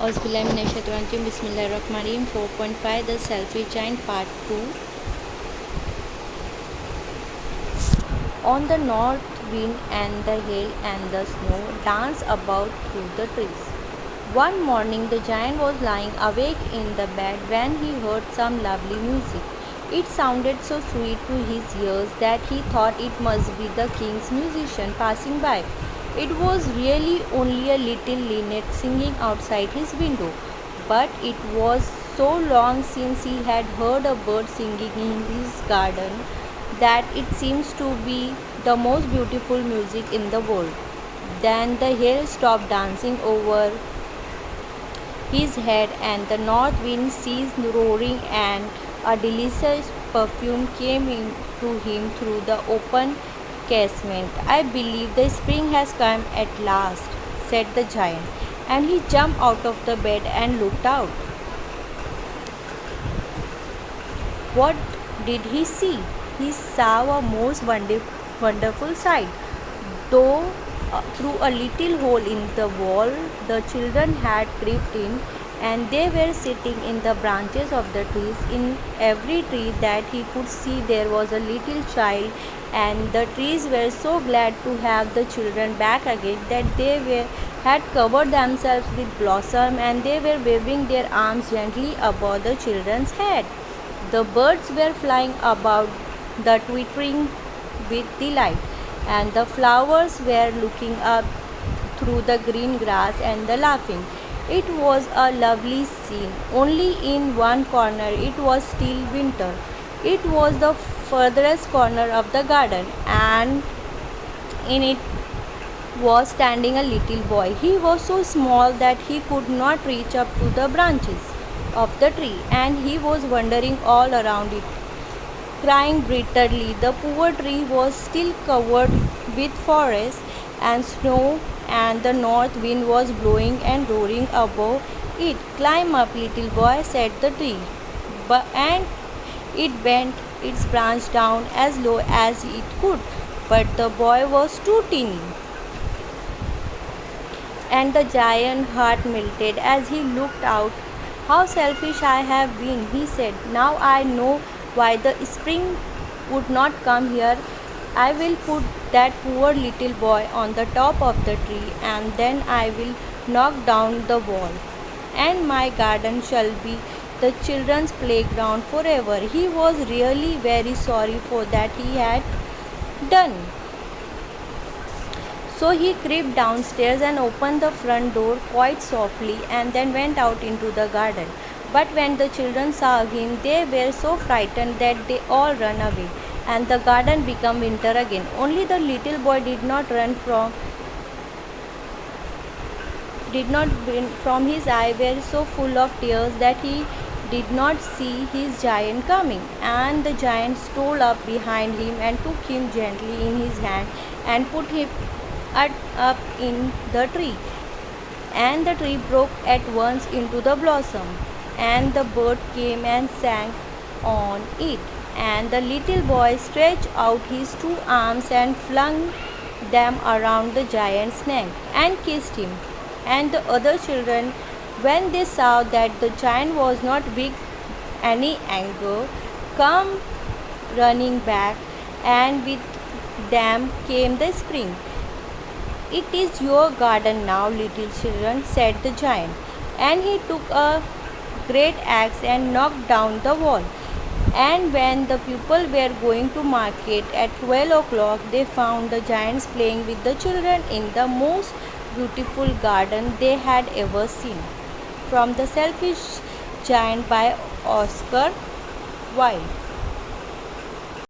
Auzubillahiminash-shaytanir-rajim. Bismillahir-Rahmanir-Rahim. 4.5 The Selfish Giant Part 2. On the north, wind and the hail and the snow danced about through the trees. One morning, the giant was lying awake in the bed when he heard some lovely music. It sounded so sweet to his ears that he thought it must be the king's musician passing by. It was really only a little linnet singing outside his window, but it was so long since he had heard a bird singing in his garden that it seems to be the most beautiful music in the world. Then the hail stopped dancing over his head, and the north wind ceased roaring, and a delicious perfume came into him through the open casement. I believe the spring has come at last, said the giant, and he jumped out of the bed and looked out. What did he see? He saw a most wonderful sight. Though through a little hole in the wall, the children had crept in, and they were sitting in the branches of the trees. In every tree that he could see, there was a little child, and the trees were so glad to have the children back again that had covered themselves with blossom, and they were waving their arms gently above the children's head. The birds were flying about, the twittering with delight, and the flowers were looking up through the green grass and the laughing. It was a lovely scene. Only in one corner it was still winter. It was the furthest corner of the garden, and in it was standing a little boy. He was so small that he could not reach up to the branches of the tree, and he was wandering all around it, crying bitterly. The poor tree was still covered with forest and snow, and the north wind was blowing and roaring above it. Climb up, little boy, said the tree, and it bent its branch down as low as it could. But the boy was too teeny, and the giant's heart melted as he looked out. How selfish I have been, he said. Now I know why the spring would not come here. I will put that poor little boy on the top of the tree, and then I will knock down the wall, and my garden shall be the children's playground forever. He was really very sorry for that he had done. So he crept downstairs and opened the front door quite softly, and then went out into the garden. But when the children saw him, they were so frightened that they all ran away, and the garden became winter again. Only the little boy did not run from his eyes were so full of tears that he did not see his giant coming. And the giant stole up behind him and took him gently in his hand and put him up in the tree. And the tree broke at once into the blossom, and the bird came and sang on it. And the little boy stretched out his two arms and flung them around the giant's neck and kissed him. And the other children, when they saw that the giant was not with any anger, come running back, and with them came the spring. It is your garden now, little children, said the giant. And he took a great axe and knocked down the wall. And when the people were going to market at 12 o'clock, they found the giants playing with the children in the most beautiful garden they had ever seen. From The Selfish Giant by Oscar Wilde.